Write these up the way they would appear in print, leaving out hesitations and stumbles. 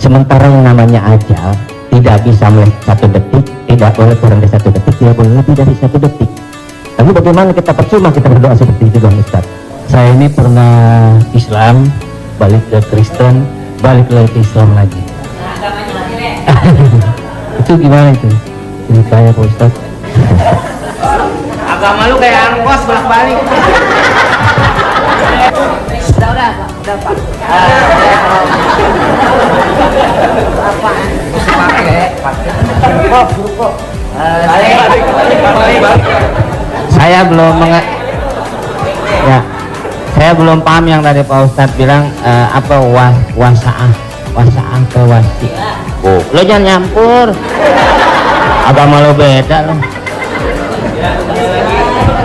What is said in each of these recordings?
Sementara yang namanya ajal tidak bisa melihat 1 detik, tidak boleh kurang dari 1 detik, tidak boleh lebih dari 1 detik. Lalu bagaimana kita percuma kita berdoa seperti itu dong Ustaz? Saya ini pernah Islam, balik ke Kristen, balik lagi ke Islam lagi. Agamanya lagi deh. Itu gimana itu? Ini kayak Pak Ustaz. Agama lu kayak angkos bolak-balik. Udah Pak. Saya belum paham yang tadi Pak Ustadz bilang apa wasaah ke wasi. Oh, lo jangan nyampur. Agama lo beda lo.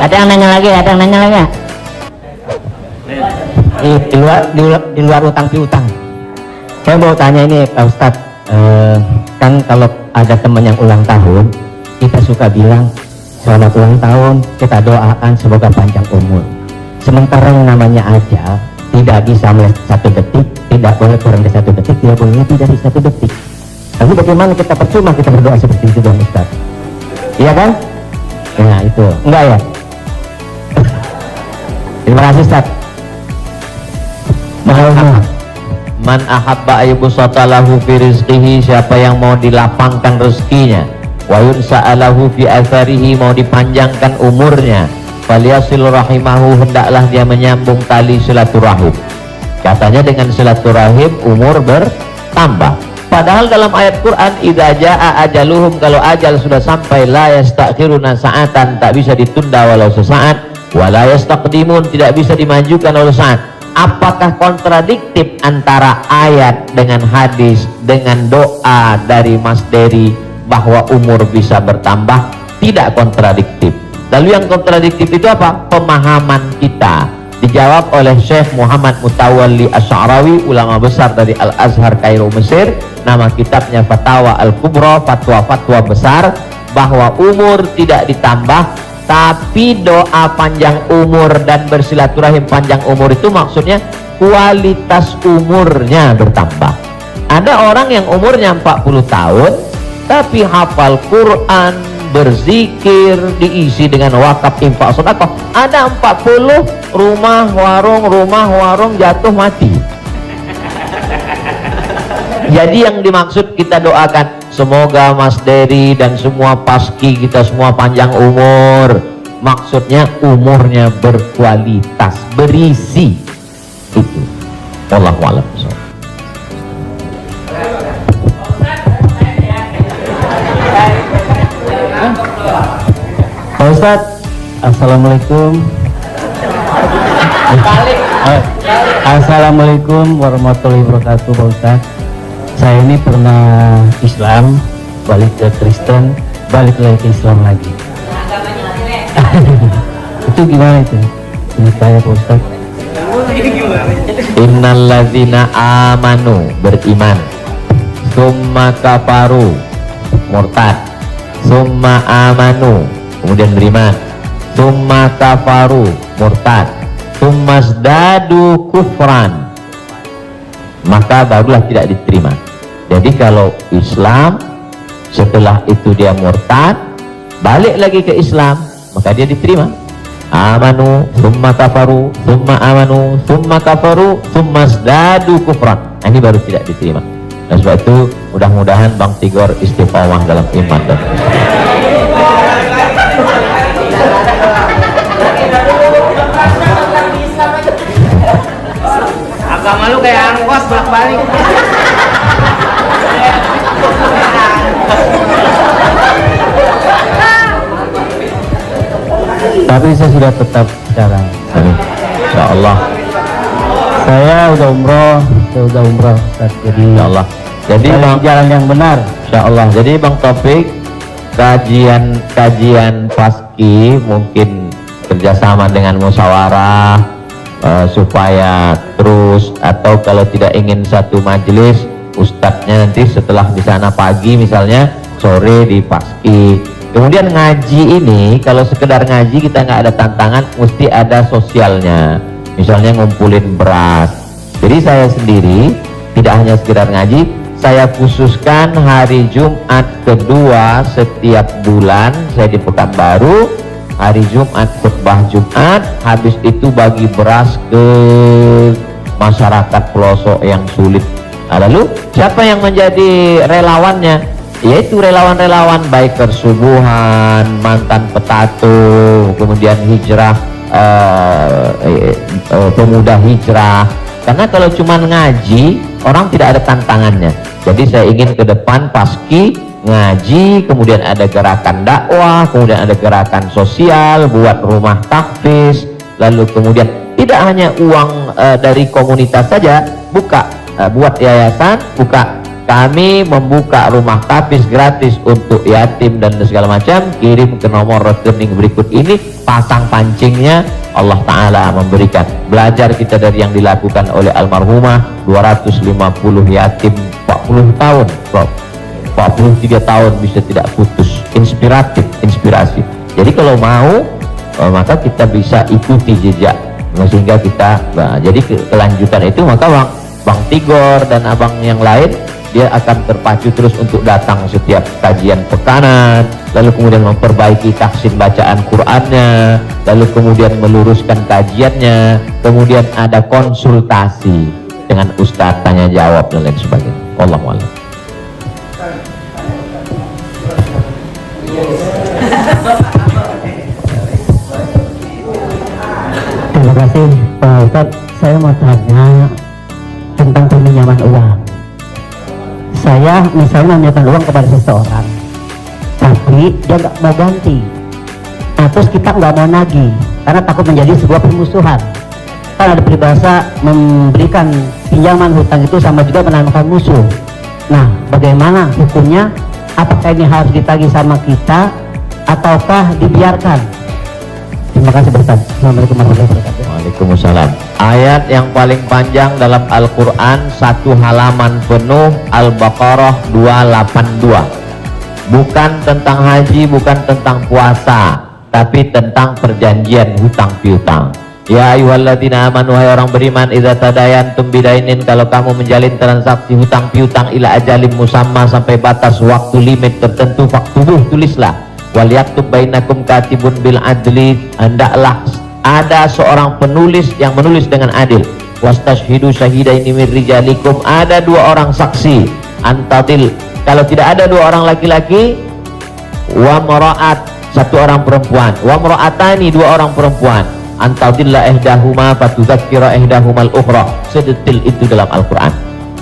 Ada yang nanya lagi ya? Di luar utang piutang. Saya mau tanya ini Pak Ustadz, kan kalau ada teman yang ulang tahun, kita suka bilang selamat ulang tahun, kita doakan semoga panjang umur. Sementara yang namanya ajal tidak bisa melihat 1 detik, tidak boleh kurang dari 1 detik, tidak boleh lebih dari 1 detik. Lalu bagaimana kita percuma kita berdoa seperti itu dong Ustaz? Iya kan? Nah itu, enggak ya? Terima kasih Ustaz. Man ahabba ayyubsata lahu fi rizqihi, siapa yang mau dilapangkan rezekinya, wa yunsa'alahu fi atharihi, mau dipanjangkan umurnya, falyasil rahimahu, hendaklah dia menyambung tali silaturahim. Katanya dengan silaturahim umur bertambah. Padahal dalam ayat Quran idza jaa ajaluhum, kalau ajal sudah sampai, la yastakhiruna sa'atan, tak bisa ditunda walau sesaat, wa la yastaqdimun, tidak bisa dimajukan walau saat. Apakah kontradiktif antara ayat dengan hadis dengan doa dari Mas Dery bahwa umur bisa bertambah? Tidak kontradiktif. Lalu yang kontradiktif itu apa? Pemahaman kita. Dijawab oleh Syekh Muhammad Mutawalli Asy'arawi, ulama besar dari Al-Azhar Kairo Mesir. Nama kitabnya Fatawa Al-Kubra, fatwa-fatwa besar, bahwa umur tidak ditambah, tapi doa panjang umur dan bersilaturahim panjang umur itu maksudnya kualitas umurnya bertambah. Ada orang yang umurnya 40 tahun tapi hafal Quran, berzikir, diisi dengan wakaf, infak, sedekah. Ada 40 rumah warung jatuh mati. Jadi yang dimaksud kita doakan, semoga Mas Dery dan semua paski kita semua panjang umur. Maksudnya umurnya berkualitas, berisi. Itu. Wallahu a'lam. Pak Ustadz, assalamualaikum. Assalamualaikum warahmatullahi wabarakatuh Pak Ustadz. Saya ini pernah Islam, balik ke Kristen, balik lagi ke Islam lagi. Agamanya lagi deh. Itu gimana itu? Ini kayak Pak Ustadz. Innalladzina amanu, beriman, summa kafaru, murtad, summa amanu, kemudian beriman, summa kafaru, murtad, summa zdadu kufran, maka barulah tidak diterima. Jadi kalau Islam setelah itu dia murtad, balik lagi ke Islam, maka dia diterima. Amanu summa kafaru summa amanu summa kafaru summa zdadu kufran, ini baru tidak diterima. Dan sebab itu mudah-mudahan Bang Tigor istiqomah dalam iman dan Agama lu kayak angkos bolak-balik. Tapi saya sudah tetap sekarang. insya Allah. Saya udah umroh Ustaz. Jadi Insya Allah. Jadi Bang, jalan yang benar. insya Allah. Jadi Bang Taufik, kajian paski mungkin kerjasama dengan musyawarah supaya terus, atau kalau tidak ingin satu majelis, ustadznya nanti setelah di sana pagi misalnya, sore di paski. Kemudian ngaji ini, kalau sekedar ngaji kita nggak ada tantangan, mesti ada sosialnya. Misalnya ngumpulin beras. Jadi saya sendiri tidak hanya sekedar ngaji, saya khususkan hari Jumat kedua setiap bulan saya di Pekanbaru, hari Jumat khutbah Jumat, habis itu bagi beras ke masyarakat pelosok yang sulit. Nah, lalu siapa yang menjadi relawannya? Yaitu relawan-relawan Biker Subuhan, mantan petato, kemudian hijrah, pemuda hijrah. Karena kalau cuma ngaji, orang tidak ada tantangannya. Jadi saya ingin ke depan paski ngaji, kemudian ada gerakan dakwah, kemudian ada gerakan sosial, buat rumah tahfiz, lalu kemudian tidak hanya uang dari komunitas saja, buat yayasan, kami membuka rumah tahfiz gratis untuk yatim dan segala macam. Kirim ke nomor rekening berikut ini, pasang pancingnya, Allah Ta'ala memberikan. Belajar kita dari yang dilakukan oleh almarhumah, 250 yatim 40 tahun, 43 tahun bisa tidak putus. Inspirasi. Jadi kalau mau, maka kita bisa ikuti jejak, sehingga kita, jadi kelanjutan itu, maka Bang Tigor dan abang yang lain, dia akan terpacu terus untuk datang setiap kajian pekanan, lalu kemudian memperbaiki tahsin bacaan Qur'annya, lalu kemudian meluruskan kajiannya, kemudian ada konsultasi dengan ustadz, tanya jawab dan lain sebagainya. Wallahu a'lam. Terima kasih Pak Ustadz. Saya mau tanya tentang peminjaman uang. Saya misalnya meminjamkan uang kepada seseorang, tapi dia nggak mau ganti. Nah, terus kita nggak mau nagih karena takut menjadi sebuah permusuhan. Kan ada peribahasa memberikan pinjaman hutang itu sama juga menanamkan musuh. Nah, bagaimana hukumnya? Apakah ini harus ditagih sama kita ataukah dibiarkan? Terima kasih Ustaz. Assalamualaikum warahmatullahi wabarakatuh. Waalaikumsalam. Ayat yang paling panjang dalam Al-Quran, satu halaman penuh, Al-Baqarah 282. Bukan tentang haji, bukan tentang puasa, tapi tentang perjanjian hutang piutang. Ya ayyuhalladzina amanu, wahai orang beriman, idza tadayantum bidainin, kalau kamu menjalin transaksi hutang piutang ila ajalim musamma, sampai batas waktu limit tertentu, faktubuh, tulislah. Wal yaktub bainakum katibun bil adli, hendaklah ada seorang penulis yang menulis dengan adil. Wastashhidu syahidaini min rijalikum, ada dua orang saksi. Antadil, kalau tidak ada dua orang laki-laki, wa maraat, satu orang perempuan, wa maraatani, dua orang perempuan. Antadilla ihdahuma fatudzakkira ihdahumal ukhra. Sedetil itu dalam Al-Quran.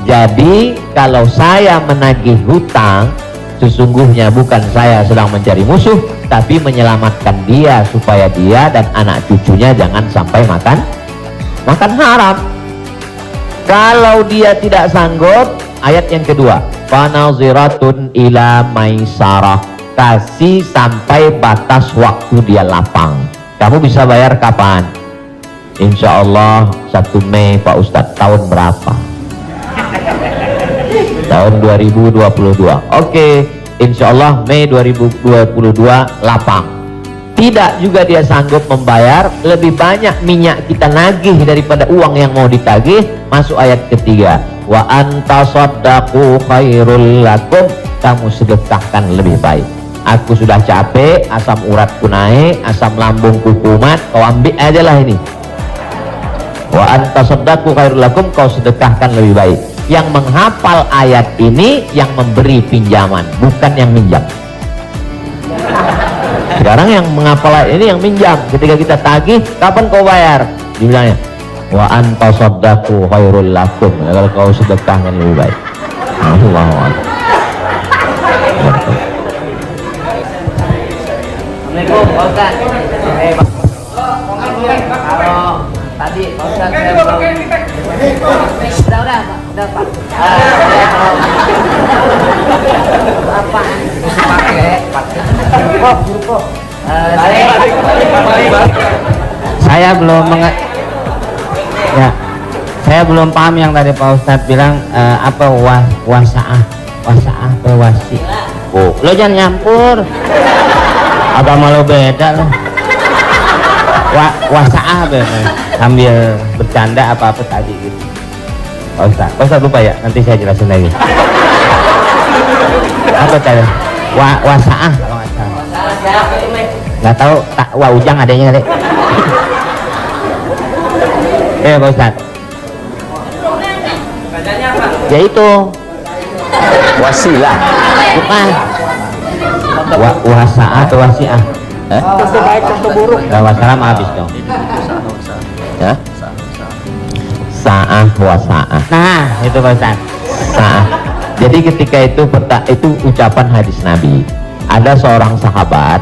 Jadi kalau saya menagih hutang, sesungguhnya bukan saya sedang mencari musuh, tapi menyelamatkan dia supaya dia dan anak cucunya jangan sampai makan haram. Kalau dia tidak sanggup, ayat yang kedua, fanaziratun ila maisarah, kasih sampai batas waktu dia lapang. Kamu bisa bayar kapan? Insya Allah 1 Mei Pak Ustadz. Tahun berapa? Tahun 2022. Oke, insya Allah Mei 2022 lapang. Tidak juga dia sanggup membayar, lebih banyak minyak kita nagih daripada uang yang mau ditagih. Masuk ayat ketiga, wa antasaddaqu khairul lakum, kamu sedekahkan lebih baik. Aku sudah capek, asam uratku naik, asam lambungku kumat, kau ambil aja lah ini. Wa antasaddaqu khairul lakum, kau sedekahkan lebih baik. Yang menghafal ayat ini yang memberi pinjaman, bukan yang minjam. Sekarang yang menghafal ayat ini yang minjam. Ketika kita tagih, kapan kau bayar? Dibilangnya, wa antasaddaqu khairul lakum, kalau kau sedekahkan lebih baik. Allahu akbar. Assalamualaikum Pak Ustadz. Kalau tadi Pak Ustadz saya belum. Udah Pak. Apa? Saya belum paham yang tadi Pak Ustadz bilang apa wasaah atau wasi. Oh, Lo jangan nyampur. Agama lo beda lo. Wasaah sambil bercanda apa tadi gitu. Pak Ustadz lupa ya, nanti saya jelasin lagi. Apa tadi? Wasaah kalau nggak salah. Salah siapa ini? Nggak tahu, tak ujang adanya kali. Pak Ustad. Bacanya apa? Ya itu. Wasilah. Bukan. Wasaah atau wasiah? Contoh baik, contoh buruk. Gak masalah habis dong. Ya? Sa'ah wa sa'ah. Nah, itu Pak Ustad. Sa'ah. Jadi ketika itu ucapan hadis Nabi. Ada seorang sahabat,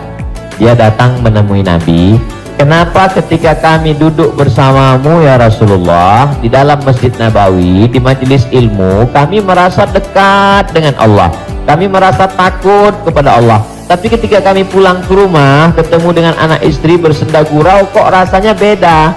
dia datang menemui Nabi. Kenapa ketika kami duduk bersamamu ya Rasulullah di dalam Masjid Nabawi, di majelis ilmu, kami merasa dekat dengan Allah. Kami merasa takut kepada Allah. Tapi ketika kami pulang ke rumah, ketemu dengan anak istri bersenda gurau, kok rasanya beda.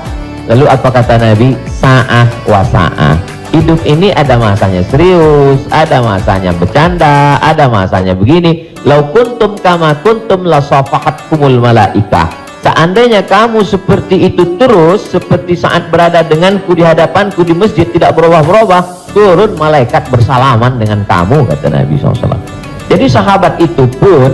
Lalu apa kata Nabi? Sa'ah wa sa'ah. Hidup ini ada masanya serius, ada masanya bercanda, ada masanya begini. Lau kuntum kama kuntum la safahatkumul malaikah. Seandainya kamu seperti itu terus, seperti saat berada denganku di hadapanku di masjid, tidak berubah-berubah, turun malaikat bersalaman dengan kamu, kata Nabi SAW. Jadi sahabat itu pun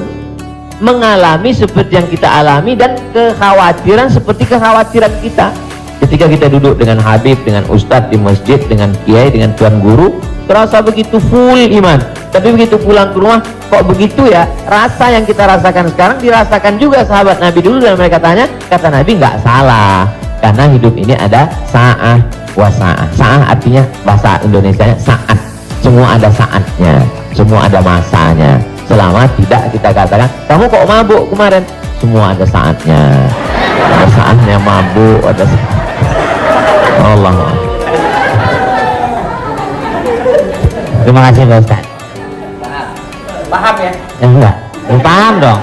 mengalami seperti yang kita alami dan kekhawatiran seperti kekhawatiran kita. Ketika kita duduk dengan Habib, dengan Ustadz di masjid, dengan Kiai, dengan Tuan Guru, terasa begitu full iman. Tapi begitu pulang ke rumah, kok begitu ya? Rasa yang kita rasakan sekarang dirasakan juga sahabat Nabi dulu, dan mereka tanya, kata Nabi nggak salah, karena hidup ini ada sa'ah wa sa'ah. Sa'ah artinya bahasa Indonesianya saat. Semua ada saatnya, semua ada masanya. Selama tidak kita katakan, kamu kok mabuk kemarin? Semua ada saatnya. Ada saatnya mabuk, ada Allah. Terima kasih Pak Ustad. Paham ya? Enggak, paham dong.